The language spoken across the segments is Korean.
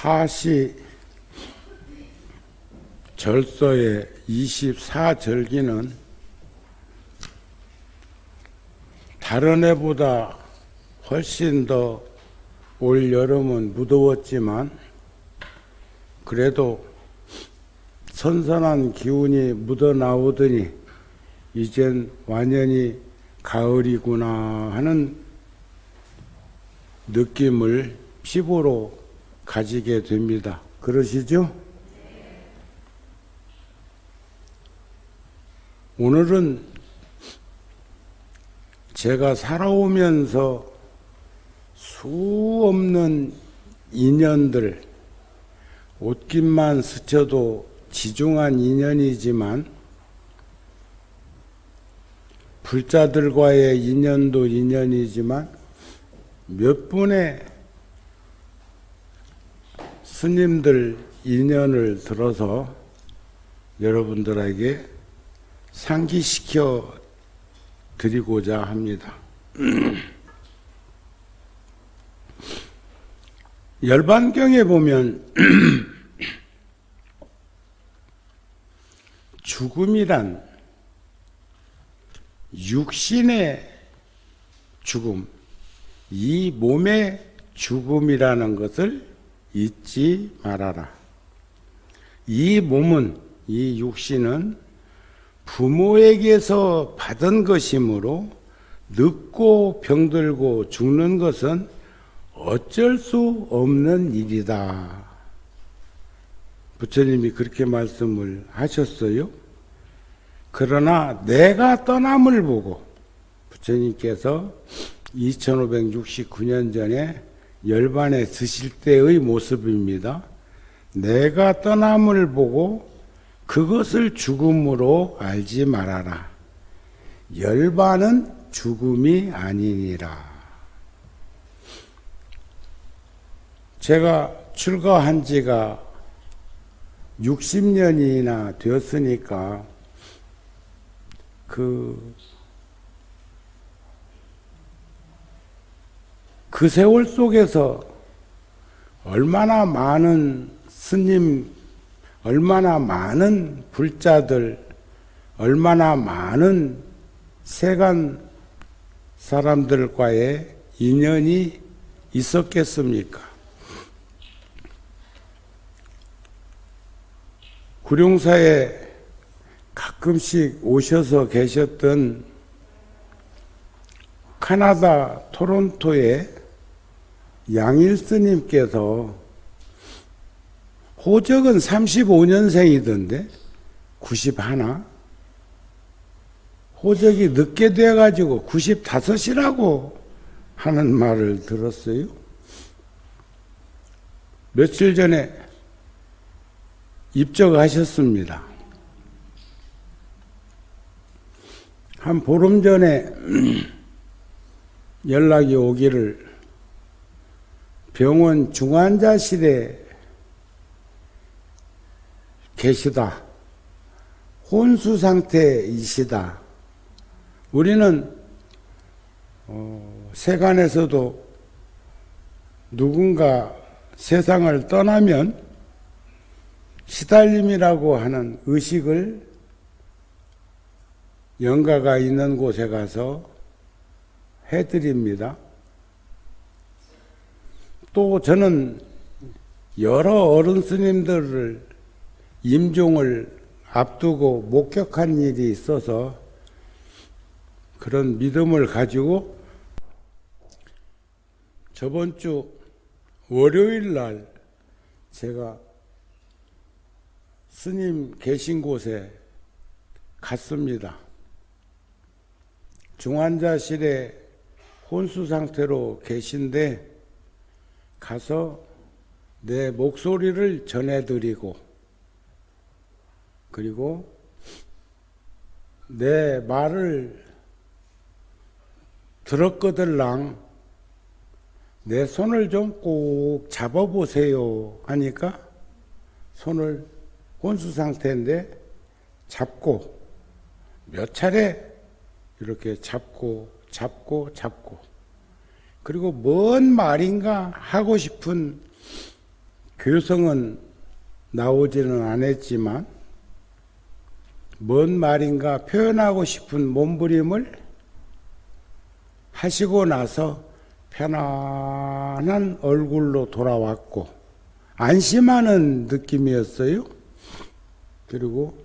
사시 절서의 24절기는 다른 해보다 훨씬 더 올 여름은 무더웠지만 그래도 선선한 기운이 묻어나오더니 이젠 완연히 가을이구나 하는 느낌을 피부로 가지게 됩니다. 그러시죠? 오늘은 제가 살아오면서 수 없는 인연들, 옷깃만 스쳐도 지중한 인연이지만 불자들과의 인연도 인연이지만 몇 분의 스님들 인연을 들어서 여러분들에게 상기시켜 드리고자 합니다. 열반경에 보면 죽음이란 육신의 죽음, 이 몸의 죽음이라는 것을 잊지 말아라. 이 몸은, 이 육신은 부모에게서 받은 것이므로 늙고 병들고 죽는 것은 어쩔 수 없는 일이다. 부처님이 그렇게 말씀을 하셨어요. 그러나 내가 떠남을 보고 부처님께서 2569년 전에 열반에 드실 때의 모습입니다. 내가 떠남을 보고 그것을 죽음으로 알지 말아라. 열반은 죽음이 아니니라. 제가 출가한 지가 60년이나 되었으니까 그 세월 속에서 얼마나 많은 스님, 얼마나 많은 불자들, 얼마나 많은 세간 사람들과의 인연이 있었겠습니까? 구룡사에 가끔씩 오셔서 계셨던 캐나다 토론토의 양일 스님께서 호적은 35년생이던데 91? 호적이 늦게 돼가지고 95이라고 하는 말을 들었어요. 며칠 전에 입적하셨습니다. 한 보름 전에 연락이 오기를 병원 중환자실에 계시다. 혼수 상태이시다. 우리는 세간에서도 누군가 세상을 떠나면 시달림이라고 하는 의식을 영가가 있는 곳에 가서 해드립니다. 또 저는 여러 어른 스님들을 임종을 앞두고 목격한 일이 있어서 그런 믿음을 가지고 저번 주 월요일 날 제가 스님 계신 곳에 갔습니다. 중환자실에 혼수 상태로 계신데 가서 내 목소리를 전해드리고 그리고 내 말을 들었거들랑 내 손을 좀 꼭 잡아보세요 하니까 손을 혼수 상태인데 잡고 몇 차례 이렇게 잡고 그리고 뭔 말인가 하고 싶은 그 교성은 나오지는 않았지만 뭔 말인가 표현하고 싶은 몸부림을 하시고 나서 편안한 얼굴로 돌아왔고 안심하는 느낌이었어요. 그리고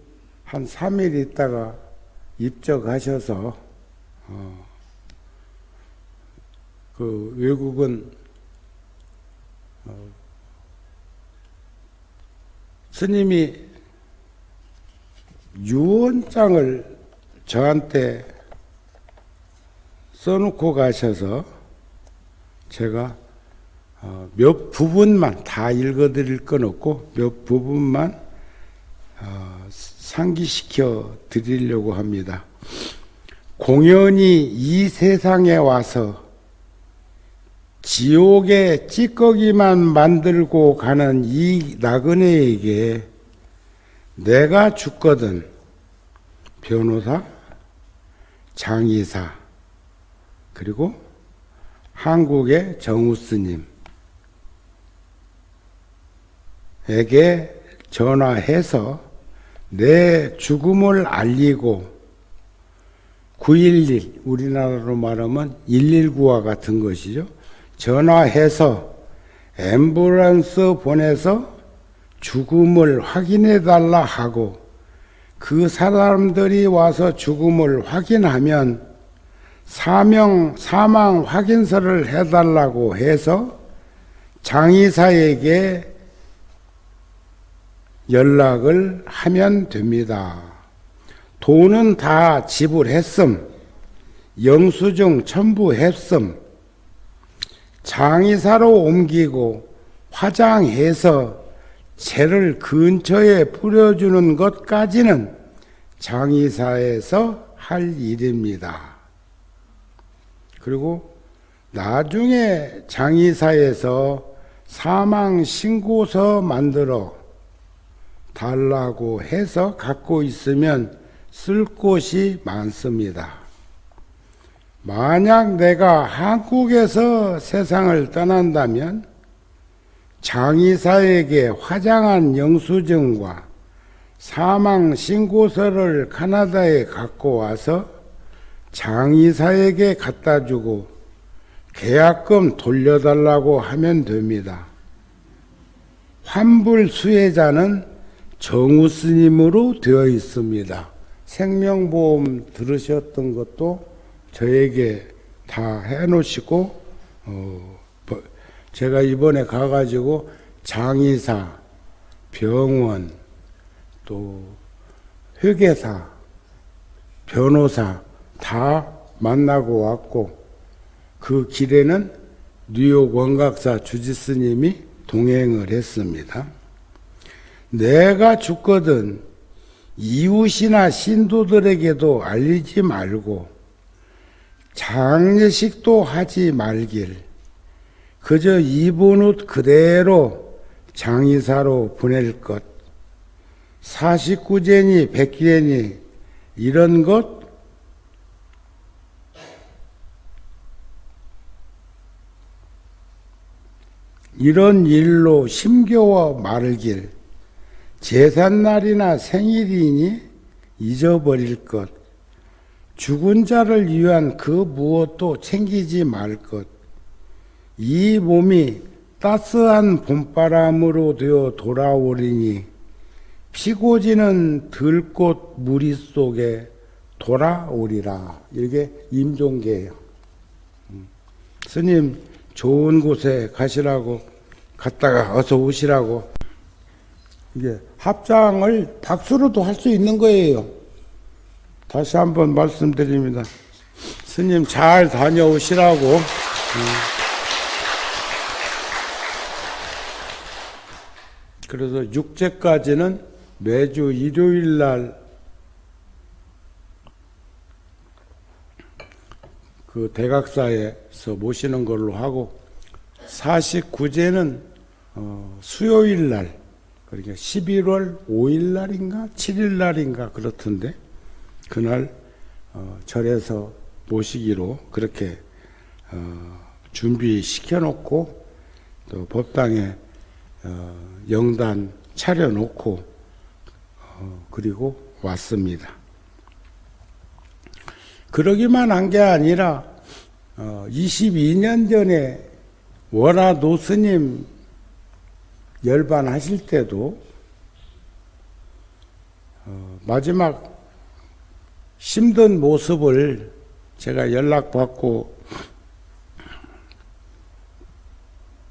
한 3일 있다가 입적하셔서 그 외국은 스님이 유언장을 저한테 써놓고 가셔서 제가 몇 부분만 다 읽어드릴 건 없고 몇 부분만 상기시켜 드리려고 합니다. 공연히 이 세상에 와서 지옥의 찌꺼기만 만들고 가는 이 나그네에게 내가 죽거든 변호사, 장의사, 그리고 한국의 정우스님에게 전화해서 내 죽음을 알리고 911, 우리나라로 말하면 119와 같은 것이죠. 전화해서 앰뷸런스 보내서 죽음을 확인해 달라 하고 그 사람들이 와서 죽음을 확인하면 사망 확인서를 해달라고 해서 장의사에게 연락을 하면 됩니다. 돈은 다 지불했음, 영수증 첨부했음, 장의사로 옮기고 화장해서 재를 근처에 뿌려주는 것까지는 장의사에서 할 일입니다. 그리고 나중에 장의사에서 사망 신고서 만들어 달라고 해서 갖고 있으면 쓸 곳이 많습니다. 만약 내가 한국에서 세상을 떠난다면 장의사에게 화장한 영수증과 사망 신고서를 캐나다에 갖고 와서 장의사에게 갖다 주고 계약금 돌려달라고 하면 됩니다. 환불 수혜자는 정우 스님으로 되어 있습니다. 생명보험 들으셨던 것도 저에게 다 해놓으시고 제가 이번에 가가지고 장의사, 병원, 또 회계사, 변호사 다 만나고 왔고 그 길에는 뉴욕 원각사 주지스님이 동행을 했습니다. 내가 죽거든 이웃이나 신도들에게도 알리지 말고 장례식도 하지 말길. 그저 입은 옷 그대로 장의사로 보낼 것. 49제니 100제니 이런 것 이런 일로 힘겨워 말길. 제삿날이나 생일이니 잊어버릴 것. 죽은 자를 위한 그 무엇도 챙기지 말 것. 이 몸이 따스한 봄바람으로 되어 돌아오리니 피고 지는 들꽃 무리 속에 돌아오리라. 이게 임종계예요. 스님 좋은 곳에 가시라고 갔다가 어서 오시라고. 이게 합장을 박수로도 할 수 있는 거예요. 다시 한번 말씀드립니다. 스님 잘 다녀오시라고. 그래서 6제까지는 매주 일요일 날 그 대각사에서 모시는 걸로 하고 49제는 수요일 날, 그러니까 11월 5일 날인가 7일 날인가 그렇던데 그날 절에서 모시기로 그렇게 준비시켜 놓고 또 법당에 영단 차려놓고 그리고 왔습니다. 그러기만 한 게 아니라 22년 전에 원화 노스님 열반하실 때도 마지막 힘든 모습을 제가 연락받고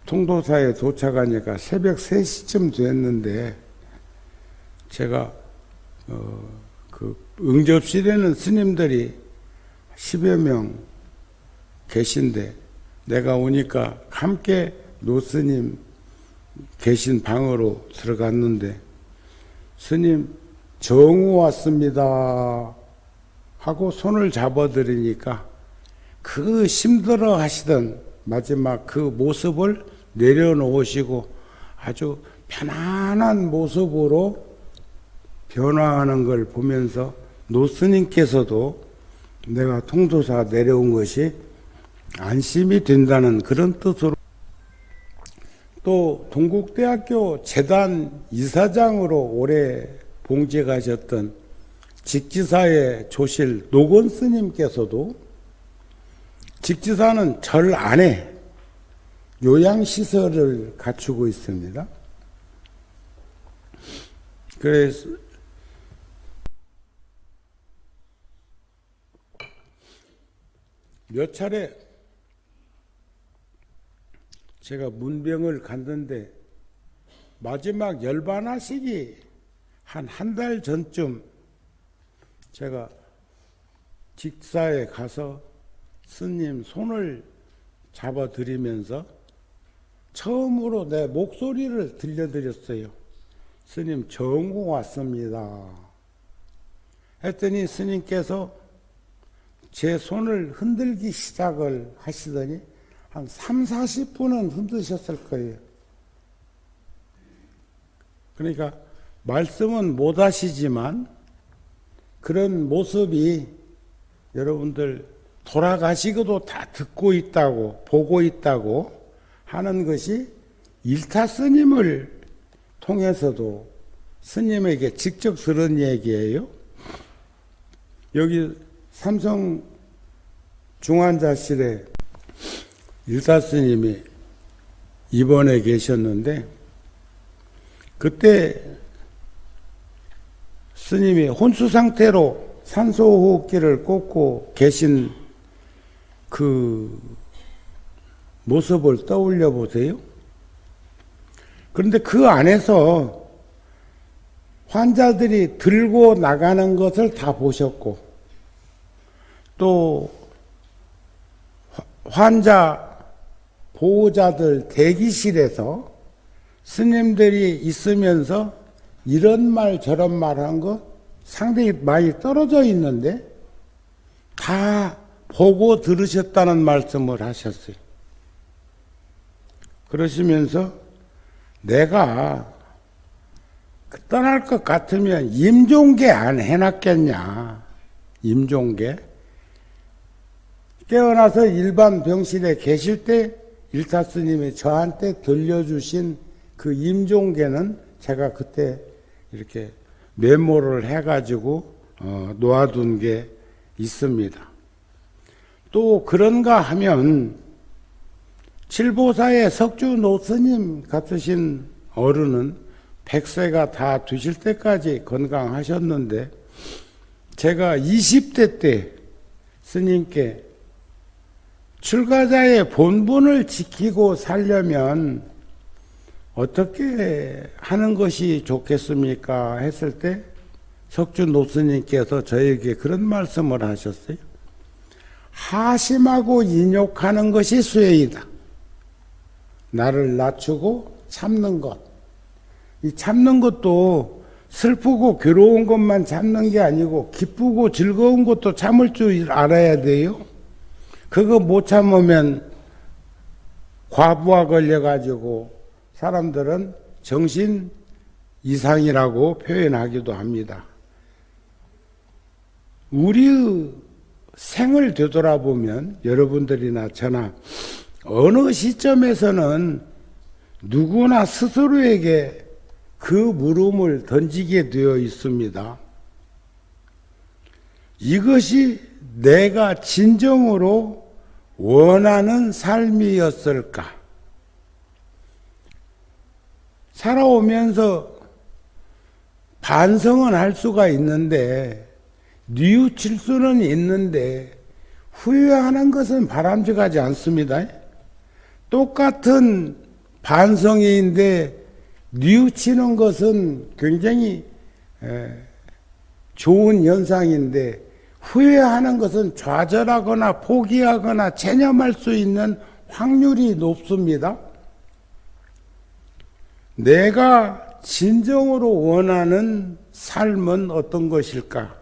통도사에 도착하니까 새벽 3시쯤 됐는데 제가 그 응접실에는 스님들이 10여 명 계신데 내가 오니까 함께 노스님 계신 방으로 들어갔는데 스님 정우 왔습니다 하고 손을 잡아드리니까 그 힘들어 하시던 마지막 그 모습을 내려놓으시고 아주 편안한 모습으로 변화하는 걸 보면서 노스님께서도 내가 통도사 내려온 것이 안심이 된다는 그런 뜻으로 또 동국대학교 재단 이사장으로 오래 봉직하셨던 직지사의 조실 노건 스님께서도 직지사는 절 안에 요양시설을 갖추고 있습니다. 그래서 몇 차례 제가 문병을 갔는데 마지막 열반하시기 한 달 전쯤 제가 직사에 가서 스님 손을 잡아드리면서 처음으로 내 목소리를 들려드렸어요. 스님 정우 왔습니다. 했더니 스님께서 제 손을 흔들기 시작을 하시더니 한 30-40분은 흔드셨을 거예요. 그러니까 말씀은 못 하시지만 그런 모습이 여러분들 돌아가시고도 다 듣고 있다고 보고 있다고 하는 것이 일타 스님을 통해서도 스님에게 직접 들은 얘기예요. 여기 삼성 중환자실에 일타 스님이 입원해 계셨는데 그때 스님이 혼수 상태로 산소호흡기를 꽂고 계신 그 모습을 떠올려 보세요. 그런데 그 안에서 환자들이 들고 나가는 것을 다 보셨고 또 환자 보호자들 대기실에서 스님들이 있으면서 이런 말 저런 말 한 거 상당히 많이 떨어져 있는데 다 보고 들으셨다는 말씀을 하셨어요. 그러시면서 내가 떠날 것 같으면 임종계 안 해놨겠냐. 임종계. 깨어나서 일반 병실에 계실 때 일타 스님이 저한테 들려주신 그 임종계는 제가 그때 이렇게 메모를 해가지고 놓아둔 게 있습니다. 또 그런가 하면 칠보사의 석주 노스님 같으신 어른은 100세가 다 되실 때까지 건강하셨는데 제가 20대 때 스님께 출가자의 본분을 지키고 살려면 어떻게 하는 것이 좋겠습니까? 했을 때 석주 노스님께서 저에게 그런 말씀을 하셨어요. 하심하고 인욕하는 것이 수행이다. 나를 낮추고 참는 것. 이 참는 것도 슬프고 괴로운 것만 참는 게 아니고 기쁘고 즐거운 것도 참을 줄 알아야 돼요. 그거 못 참으면 과부하 걸려가지고 사람들은 정신 이상이라고 표현하기도 합니다. 우리의 생을 되돌아보면 여러분들이나 저나 어느 시점에서는 누구나 스스로에게 그 물음을 던지게 되어 있습니다. 이것이 내가 진정으로 원하는 삶이었을까? 살아오면서 반성은 할 수가 있는데, 뉘우칠 수는 있는데, 후회하는 것은 바람직하지 않습니다. 똑같은 반성인데, 뉘우치는 것은 굉장히 좋은 현상인데, 후회하는 것은 좌절하거나 포기하거나 체념할 수 있는 확률이 높습니다. 내가 진정으로 원하는 삶은 어떤 것일까?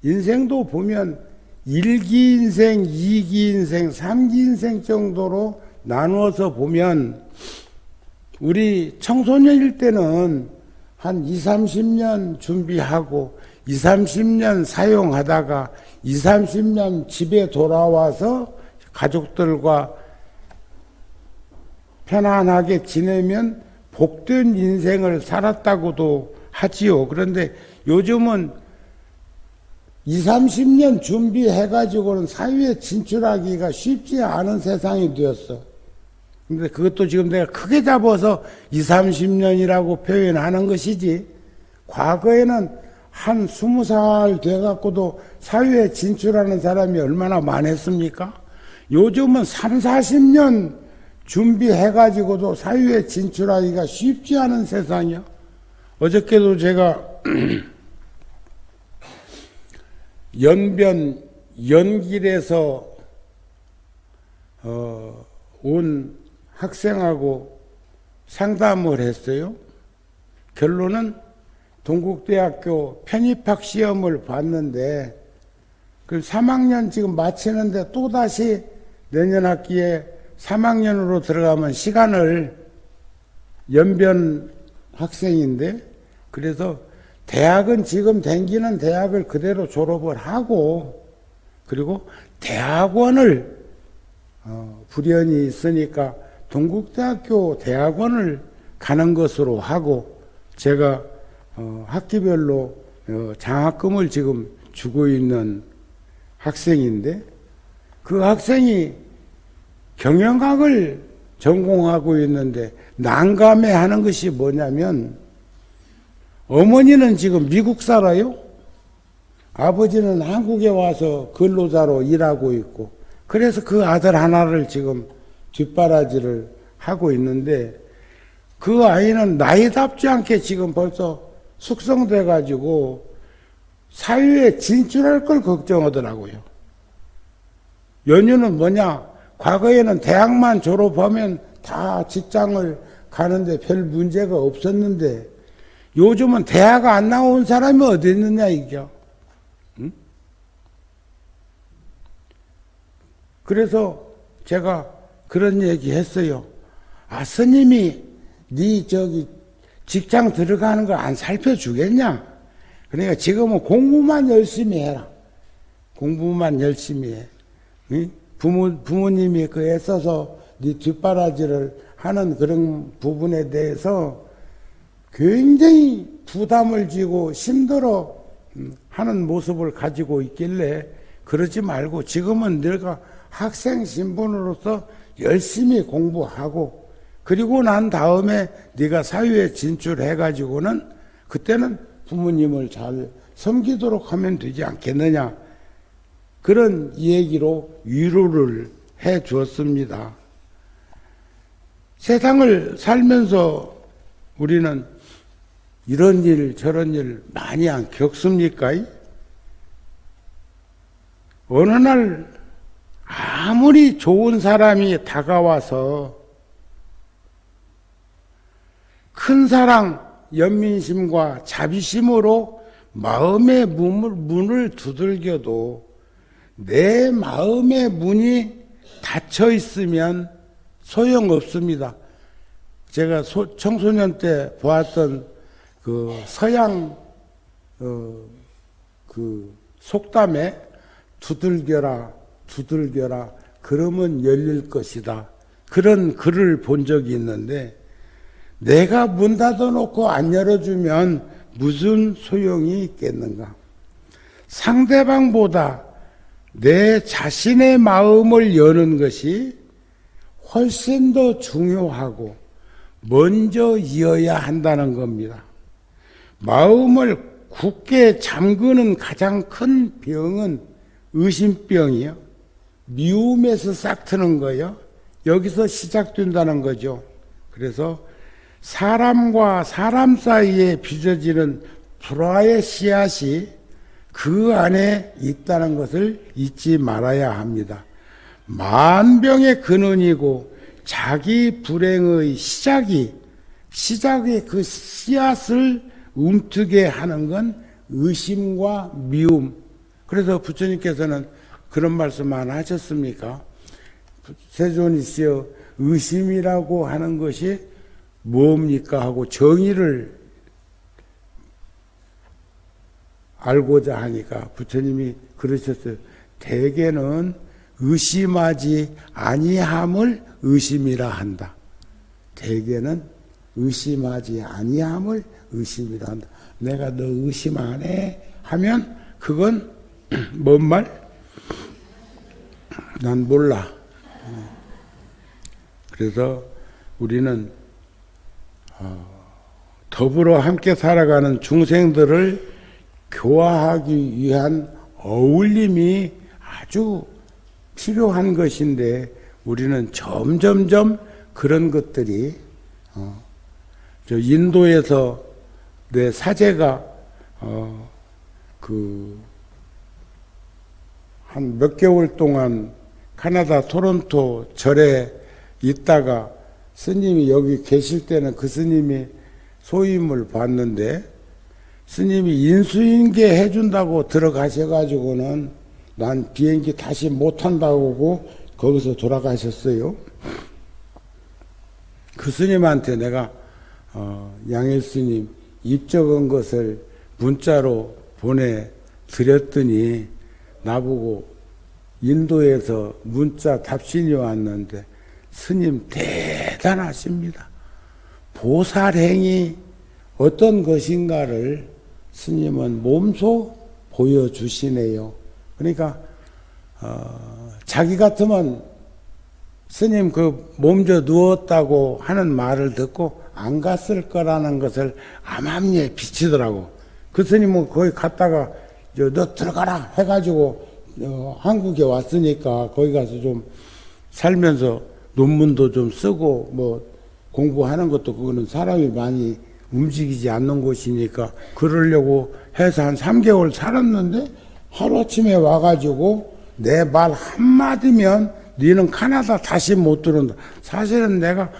인생도 보면 1기 인생, 2기 인생, 3기 인생 정도로 나누어서 보면 우리 청소년일 때는 한 20, 30년 준비하고 20, 30년 사용하다가 20, 30년 집에 돌아와서 가족들과 편안하게 지내면 복된 인생을 살았다고도 하지요. 그런데 요즘은 20, 30년 준비해가지고는 사회에 진출하기가 쉽지 않은 세상이 되었어. 근데 그것도 지금 내가 크게 잡아서 20, 30년이라고 표현하는 것이지, 과거에는 한 20살 돼갖고도 사회에 진출하는 사람이 얼마나 많았습니까? 요즘은 3, 40년 준비해가지고도 사회에 진출하기가 쉽지 않은 세상이야. 어저께도 제가 연길에서 온 학생하고 상담을 했어요. 결론은 동국대학교 편입학 시험을 봤는데, 그 3학년 지금 마치는데 또다시 내년 학기에 3학년으로 들어가면 시간을 연변 학생인데, 그래서 대학은 지금 다니는 대학을 그대로 졸업을 하고, 그리고 대학원을 불연이 있으니까 동국대학교 대학원을 가는 것으로 하고, 제가 학기별로 장학금을 지금 주고 있는 학생인데, 그 학생이 경영학을 전공하고 있는데 난감해하는 것이 뭐냐면, 어머니는 지금 미국 살아요. 아버지는 한국에 와서 근로자로 일하고 있고, 그래서 그 아들 하나를 지금 뒷바라지를 하고 있는데, 그 아이는 나이답지 않게 지금 벌써 숙성돼 가지고 사회에 진출할 걸 걱정하더라고요. 연유는 뭐냐? 과거에는 대학만 졸업하면 다 직장을 가는데 별 문제가 없었는데, 요즘은 대학 안 나온 사람이 어디 있느냐 이겨. 응? 그래서 제가 그런 얘기 했어요. 아, 스님이 네 직장 들어가는 걸 안 살펴주겠냐? 그러니까 지금은 공부만 열심히 해라. 공부만 열심히 해. 응? 부모님이 그 애써서 네 뒷바라지를 하는 그런 부분에 대해서 굉장히 부담을 지고 힘들어 하는 모습을 가지고 있길래, 그러지 말고 지금은 내가 학생 신분으로서 열심히 공부하고, 그리고 난 다음에 네가 사회에 진출해가지고는 그때는 부모님을 잘 섬기도록 하면 되지 않겠느냐, 그런 얘기로 위로를 해 주었습니다. 세상을 살면서 우리는 이런 일 저런 일 많이 안 겪습니까? 어느 날 아무리 좋은 사람이 다가와서 큰 사랑, 연민심과 자비심으로 마음의 문을 두들겨도 내 마음의 문이 닫혀 있으면 소용없습니다. 제가 청소년 때 보았던 그 서양 그 속담에 두들겨라 그러면 열릴 것이다, 그런 글을 본 적이 있는데 내가 문 닫아놓고 안 열어주면 무슨 소용이 있겠는가? 상대방보다 내 자신의 마음을 여는 것이 훨씬 더 중요하고 먼저 이어야 한다는 겁니다. 마음을 굳게 잠그는 가장 큰 병은 의심병이요. 미움에서 싹트는 거요. 여기서 시작된다는 거죠. 그래서 사람과 사람 사이에 빚어지는 불화의 씨앗이 그 안에 있다는 것을 잊지 말아야 합니다. 만병의 근원이고 자기 불행의 시작이 그 씨앗을 움트게 하는 건 의심과 미움. 그래서 부처님께서는 그런 말씀 안 하셨습니까? 세존이시여 의심이라고 하는 것이 뭡니까 하고 정의를 알고자 하니까 부처님이 그러셨어요. 대개는 의심하지 아니함을 의심이라 한다. 대개는 의심하지 아니함을 의심이라 한다. 내가 너 의심 안 해? 하면 그건 뭔 말? 난 몰라. 그래서 우리는 더불어 함께 살아가는 중생들을 교화하기 위한 어울림이 아주 필요한 것인데 우리는 점점점 그런 것들이 저 인도에서 내 사제가 한 몇 개월 동안 캐나다 토론토 절에 있다가 스님이 여기 계실 때는 그 스님이 소임을 받는데 스님이 인수인계 해준다고 들어가셔가지고는 난 비행기 다시 못 탄다고 하고 거기서 돌아가셨어요. 그 스님한테 내가 양일 스님 입적한 것을 문자로 보내드렸더니 나보고 인도에서 문자 답신이 왔는데 스님 대단하십니다. 보살행이 어떤 것인가를 스님은 몸소 보여주시네요. 그러니까 자기 같으면 스님 그 몸져 누웠다고 하는 말을 듣고 안 갔을 거라는 것을 암암리에 비치더라고. 그 스님은 거기 갔다가 너 들어가라 해가지고 한국에 왔으니까 거기 가서 좀 살면서 논문도 좀 쓰고 뭐 공부하는 것도 그거는 사람이 많이 움직이지 않는 곳이니까 그러려고 해서 한 3개월 살았는데 하루아침에 와가지고 내 말 한마디면 너는 캐나다 다시 못 들어온다. 사실은 내가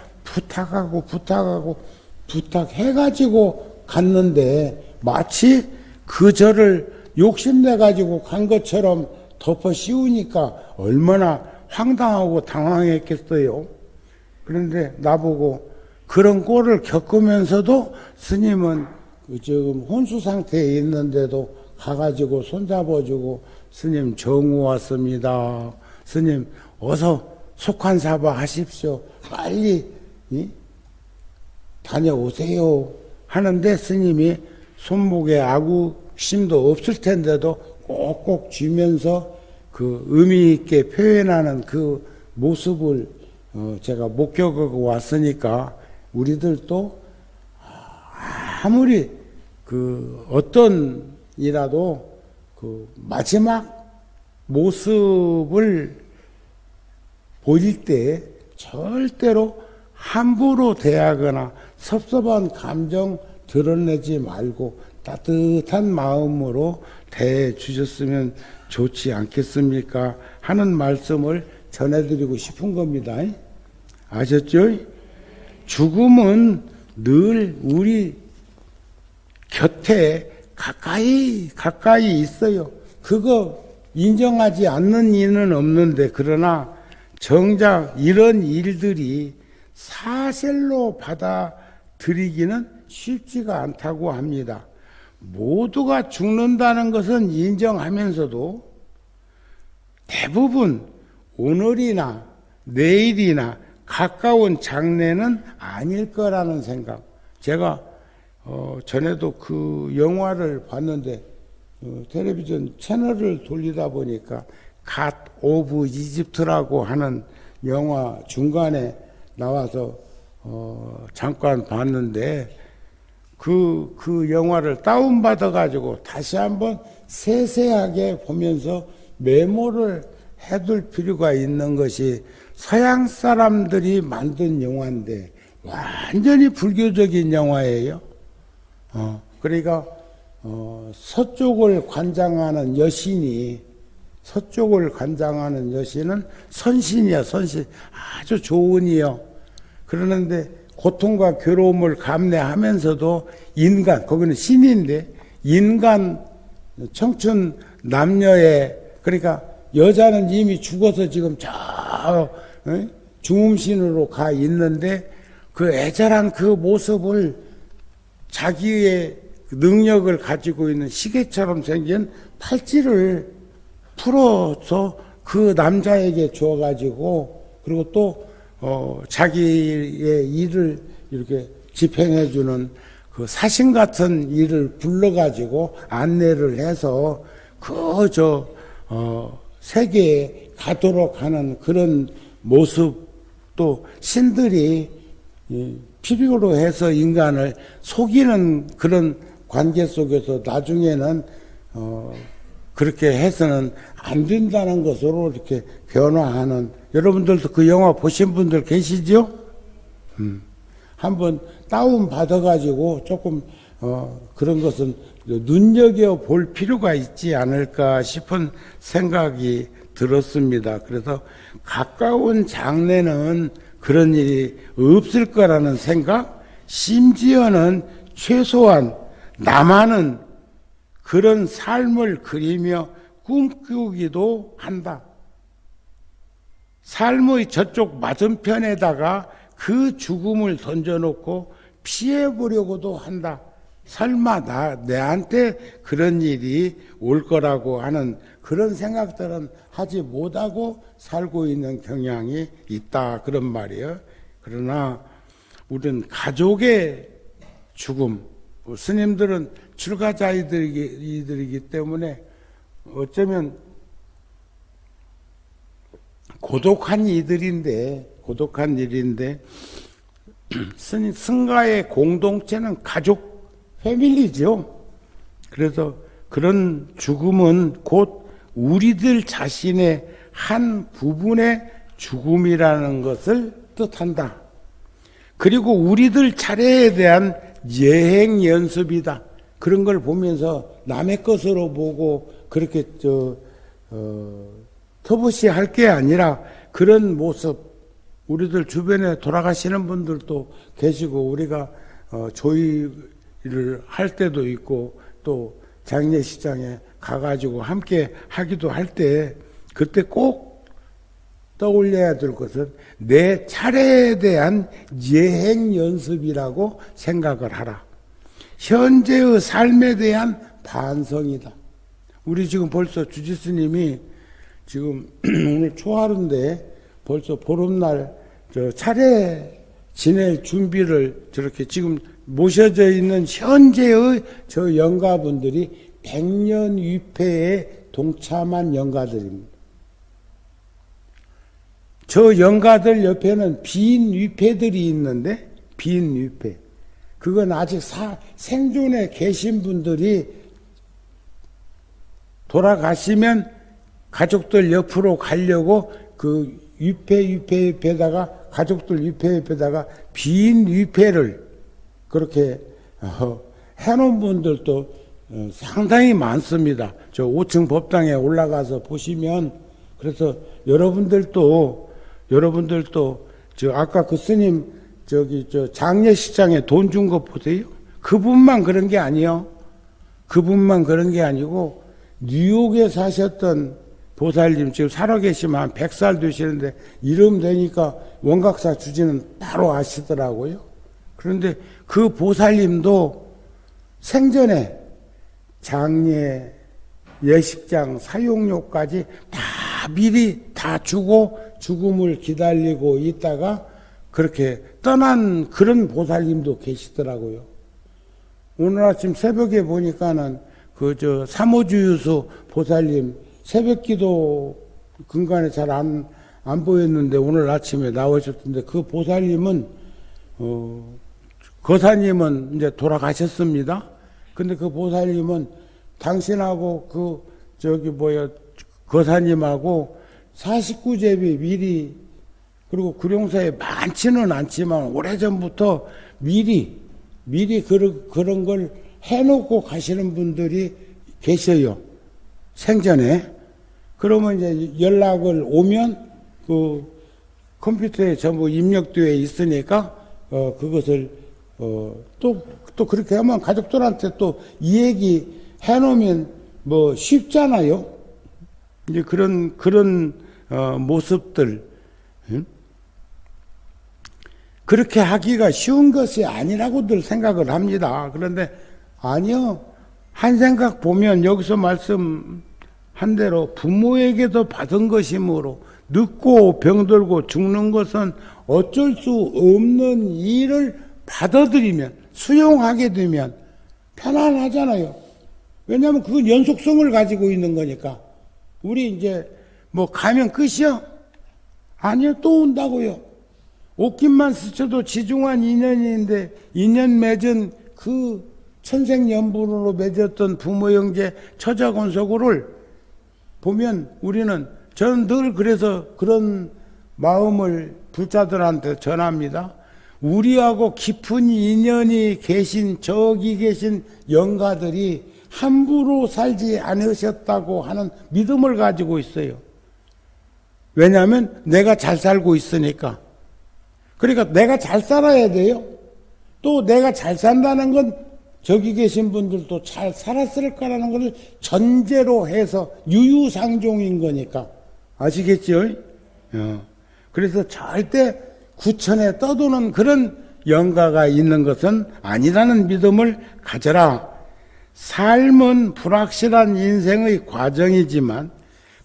부탁해가지고 갔는데 마치 그 절을 욕심내가지고 간 것처럼 덮어 씌우니까 얼마나 황당하고 당황했겠어요. 그런데 나보고 그런 꼴을 겪으면서도 스님은 지금 혼수 상태에 있는데도 가가지고 손잡아주고 스님 정우 왔습니다. 스님 어서 속한사바 하십시오. 빨리 다녀오세요. 하는데 스님이 손목에 아구심도 없을 텐데도 꼭꼭 쥐면서 그 의미 있게 표현하는 그 모습을 제가 목격하고 왔으니까 우리들도 아무리 그 어떤 이라도 그 마지막 모습을 보일 때 절대로 함부로 대하거나 섭섭한 감정 드러내지 말고 따뜻한 마음으로 대해 주셨으면 좋지 않겠습니까? 하는 말씀을 전해드리고 싶은 겁니다. 아셨죠? 죽음은 늘 우리 곁에 가까이 있어요. 그거 인정하지 않는 이는 없는데 그러나 정작 이런 일들이 사실로 받아들이기는 쉽지가 않다고 합니다. 모두가 죽는다는 것은 인정하면서도 대부분 오늘이나 내일이나 가까운 장래는 아닐 거라는 생각. 제가 전에도 그 영화를 봤는데 텔레비전 채널을 돌리다 보니까 갓 오브 이집트라고 하는 영화 중간에 나와서 잠깐 봤는데 그 영화를 다운받아 가지고 다시 한번 세세하게 보면서 메모를 해둘 필요가 있는 것이 서양 사람들이 만든 영화인데 완전히 불교적인 영화예요. 그러니까 서쪽을 관장하는 여신은 선신이야, 선신. 아주 좋은 이요. 그러는데 고통과 괴로움을 감내하면서도 거기는 신인데, 인간 청춘 남녀의, 그러니까 여자는 이미 죽어서 지금 중음신으로 가 있는데 그 애절한 그 모습을 자기의 능력을 가지고 있는 시계처럼 생긴 팔찌를 풀어서 그 남자에게 주어가지고 그리고 또 자기의 일을 이렇게 집행해주는 그 사신 같은 일을 불러가지고 안내를 해서 세계에 가도록 하는 그런 모습, 또 신들이 필요로 해서 인간을 속이는 그런 관계 속에서 나중에는 그렇게 해서는 안 된다는 것으로 이렇게 변화하는, 여러분들도 그 영화 보신 분들 계시죠? 한번 다운 받아가지고 조금 그런 것은 눈여겨볼 필요가 있지 않을까 싶은 생각이 들었습니다. 그래서 가까운 장래는 그런 일이 없을 거라는 생각, 심지어는 최소한 나만은 그런 삶을 그리며 꿈꾸기도 한다. 삶의 저쪽 맞은편에다가 그 죽음을 던져놓고 피해보려고도 한다. 설마 내한테 그런 일이 올 거라고 하는 그런 생각들은 하지 못하고 살고 있는 경향이 있다. 그런 말이에요. 그러나 우리는 가족의 죽음, 스님들은 출가자이들이기 때문에 어쩌면 고독한 일인데 승가의 공동체는 가족, 패밀리죠. 그래서 그런 죽음은 곧 우리들 자신의 한 부분의 죽음이라는 것을 뜻한다. 그리고 우리들 차례에 대한 예행 연습이다. 그런 걸 보면서 남의 것으로 보고 그렇게 터부시할 게 아니라 그런 모습, 우리들 주변에 돌아가시는 분들도 계시고 우리가 조의를 할 때도 있고 또 장례식장에 가가지고 함께 하기도 할 때 그때 꼭 떠올려야 될 것은 내 차례에 대한 예행 연습이라고 생각을 하라. 현재의 삶에 대한 반성이다. 우리 지금 벌써 주지스님이 지금 오늘 초하루인데 벌써 보름날 차례 지낼 준비를 저렇게 지금 모셔져 있는 현재의 영가분들이 100년 위패에 동참한 영가들입니다. 저 영가들 옆에는 빈 위패들이 있는데, 빈 위패. 그건 아직 생존에 계신 분들이 돌아가시면 가족들 옆으로 가려고 그 위패에다가 가족들 위패에다가 빈 위패를 그렇게 해놓은 분들도 상당히 많습니다. 저 5층 법당에 올라가서 보시면, 그래서 여러분들도 아까 그 스님 장례식장에 돈 준 거 보세요. 그분만 그런 게 아니요. 그분만 그런 게 아니고 뉴욕에 사셨던 보살님 지금 살아계시면 한 100살 되시는데 이름 되니까 원각사 주지는 바로 아시더라고요. 그런데 그 보살님도 생전에 장례, 예식장, 사용료까지 다 미리 다 주고 죽음을 기다리고 있다가 그렇게 떠난 그런 보살님도 계시더라고요. 오늘 아침 새벽에 보니까는 삼오주유소 보살님 새벽기도 근간에 잘 안 보였는데 오늘 아침에 나오셨던데 그 보살님은 거사님은 이제 돌아가셨습니다. 근데 그 보살님은 당신하고 거사님하고 49제비 미리 그리고 구룡사에 많지는 않지만 오래전부터 미리 그런 걸 해놓고 가시는 분들이 계셔요. 생전에. 그러면 이제 연락을 오면 그 컴퓨터에 전부 입력되어 있으니까 그것을 또 그렇게 하면 가족들한테 또 이 얘기 해놓으면 뭐 쉽잖아요. 이제 그런 모습들. 그렇게 하기가 쉬운 것이 아니라고들 생각을 합니다. 그런데 아니요. 한 생각 보면 여기서 말씀한 대로 부모에게도 받은 것이므로 늙고 병들고 죽는 것은 어쩔 수 없는 일을 받아들이면 수용하게 되면 편안하잖아요. 왜냐하면 그건 연속성을 가지고 있는 거니까. 우리 이제 뭐 가면 끝이요? 아니요. 또 온다고요. 옷깃만 스쳐도 지중한 인연인데 인연 맺은 그 천생연분으로 맺었던 부모 형제 처자권속을 보면 저는 늘 그래서 그런 마음을 불자들한테 전합니다. 우리하고 깊은 인연이 계신 저기 계신 영가들이 함부로 살지 않으셨다고 하는 믿음을 가지고 있어요. 왜냐하면 내가 잘 살고 있으니까. 그러니까 내가 잘 살아야 돼요. 또 내가 잘 산다는 건 저기 계신 분들도 잘 살았을 거라는 것을 전제로 해서 유유상종인 거니까. 아시겠죠? 그래서 절대 구천에 떠도는 그런 영가가 있는 것은 아니라는 믿음을 가져라. 삶은 불확실한 인생의 과정이지만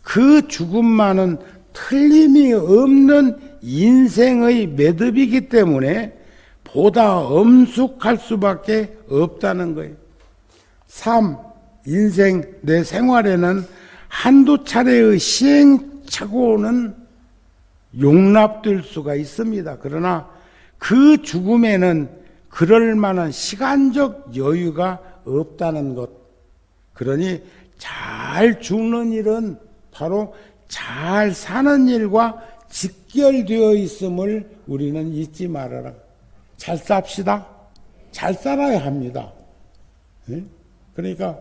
그 죽음만은 틀림이 없는 인생의 매듭이기 때문에 보다 엄숙할 수밖에 없다는 거예요. 삶, 인생, 내 생활에는 한두 차례의 시행착오는 용납될 수가 있습니다. 그러나 그 죽음에는 그럴 만한 시간적 여유가 없다는 것. 그러니 잘 죽는 일은 바로 잘 사는 일과 직결되어 있음을 우리는 잊지 말아라. 잘 삽시다. 잘 살아야 합니다. 그러니까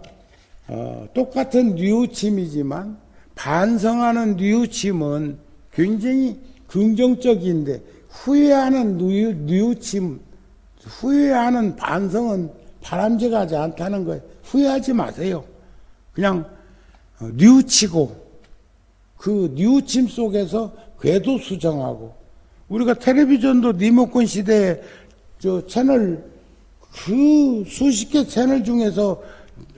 똑같은 뉘우침이지만 반성하는 뉘우침은 굉장히 긍정적인데 후회하는 뉘우침, 후회하는 반성은 바람직하지 않다는 거예요. 후회하지 마세요. 그냥 뉘우치고 그 뉘우침 속에서 궤도 수정하고 우리가 텔레비전도 리모컨 시대에 채널 그 수십 개 채널 중에서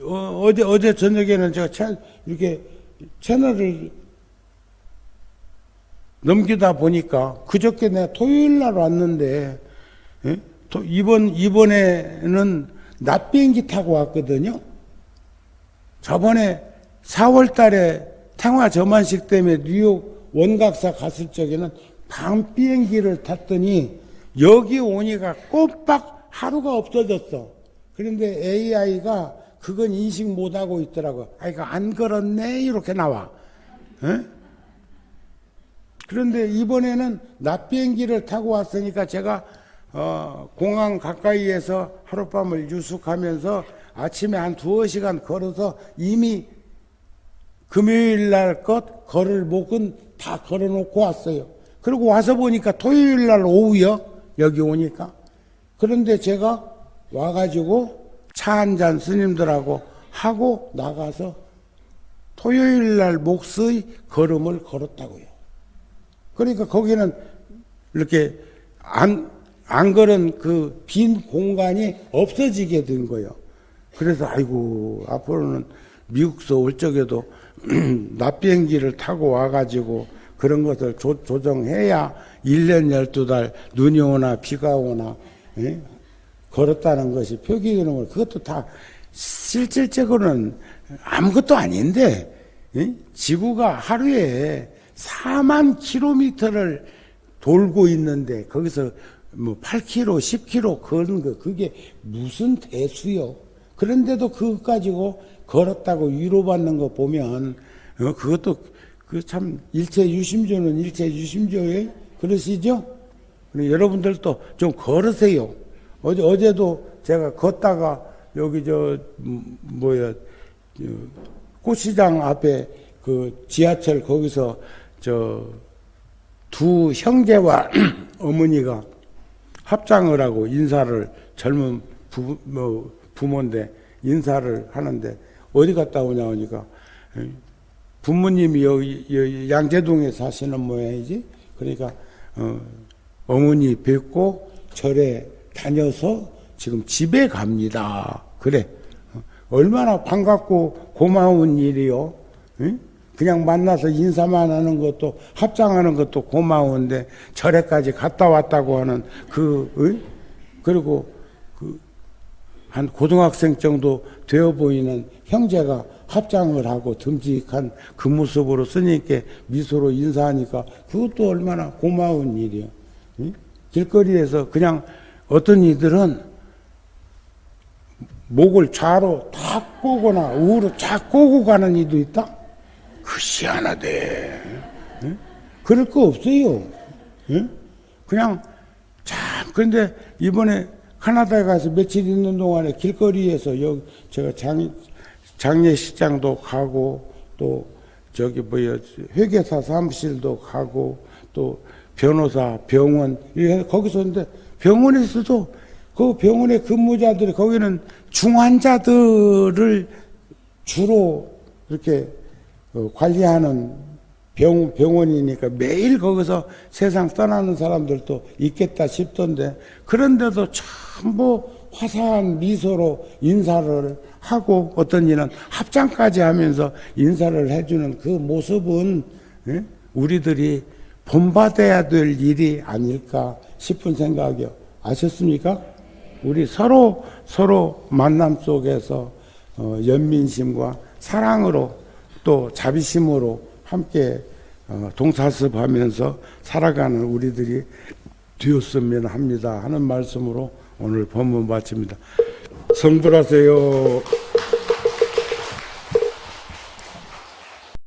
어제 저녁에는 제가 이렇게 채널을 넘기다 보니까 그저께 내가 토요일 날 왔는데 이번에는 낮 비행기 타고 왔거든요. 저번에 4월 달에 태화 저만식 때문에 뉴욕 원각사 갔을 적에는 밤 비행기를 탔더니 여기 오니까 꼬박 하루가 없어졌어. 그런데 AI가 그건 인식 못하고 있더라고. 이거 안 걸었네 이렇게 나와. 그런데 이번에는 낮 비행기를 타고 왔으니까 제가 공항 가까이에서 하룻밤을 유숙하면서 아침에 한 2시간 걸어서 이미 금요일 날 것 걸을 목은 다 걸어놓고 왔어요. 그리고 와서 보니까 토요일 날 오후요. 여기 오니까. 그런데 제가 와가지고 차 한잔 스님들하고 하고 나가서 토요일 날 목수의 걸음을 걸었다고요. 그러니까 거기는 이렇게 안 걸은 그 빈 공간이 없어지게 된 거예요. 그래서 아이고 앞으로는 미국서 올 적에도 낮 비행기를 타고 와가지고 그런 것을 조정해야 1년 12달 눈이 오나 비가 오나 예? 걸었다는 것이 표기되는 걸 그것도 다 실질적으로는 아무것도 아닌데 예? 지구가 하루에 4만 킬로미터를 돌고 있는데 거기서 뭐 8km, 10km 거는 거 그게 무슨 대수요? 그런데도 그것 가지고 걸었다고 위로받는 거 보면 그것도 그 참 일체 유심조는 일체 유심조에 그러시죠? 여러분들도 좀 걸으세요. 어제도 제가 걷다가 여기 꽃시장 앞에 그 지하철 거기서 두 형제와 어머니가 합장을 하고 인사를 젊은 부모인데 인사를 하는데 어디 갔다 오냐 하니까 부모님이 여기 양재동에 사시는 모양이지. 그러니까 어머니 뵙고 절에 다녀서 지금 집에 갑니다. 그래. 얼마나 반갑고 고마운 일이요. 응? 그냥 만나서 인사만 하는 것도 합장하는 것도 고마운데 절에까지 갔다 왔다고 하는 그리고 한 고등학생 정도 되어 보이는 형제가 합장을 하고 듬직한 그 모습으로 스님께 미소로 인사하니까 그것도 얼마나 고마운 일이요. 응? 길거리에서 그냥 어떤 이들은 목을 좌로 탁 꼬거나 우로 쫙 꼬고 가는 이도 있다. 그 희한하대. 응? 그럴 거 없어요. 응? 그냥 참 근데 이번에 캐나다에 가서 며칠 있는 동안에 길거리에서 여기 제가 장례식장도 가고 또 회계사 사무실도 가고 또 변호사 병원 거기서 근데 병원에서도 그 병원의 근무자들이 거기는 중환자들을 주로 이렇게 관리하는 병원이니까 매일 거기서 세상 떠나는 사람들도 있겠다 싶던데 그런데도 전부 화사한 미소로 인사를 하고 어떤 이는 합장까지 하면서 인사를 해주는 그 모습은 우리들이 본받아야 될 일이 아닐까 싶은 생각이요. 아셨습니까? 우리 서로 만남 속에서 연민심과 사랑으로 또 자비심으로 함께 동사습하면서 살아가는 우리들이 되었으면 합니다 하는 말씀으로 오늘 법문 마칩니다. 성불하세요.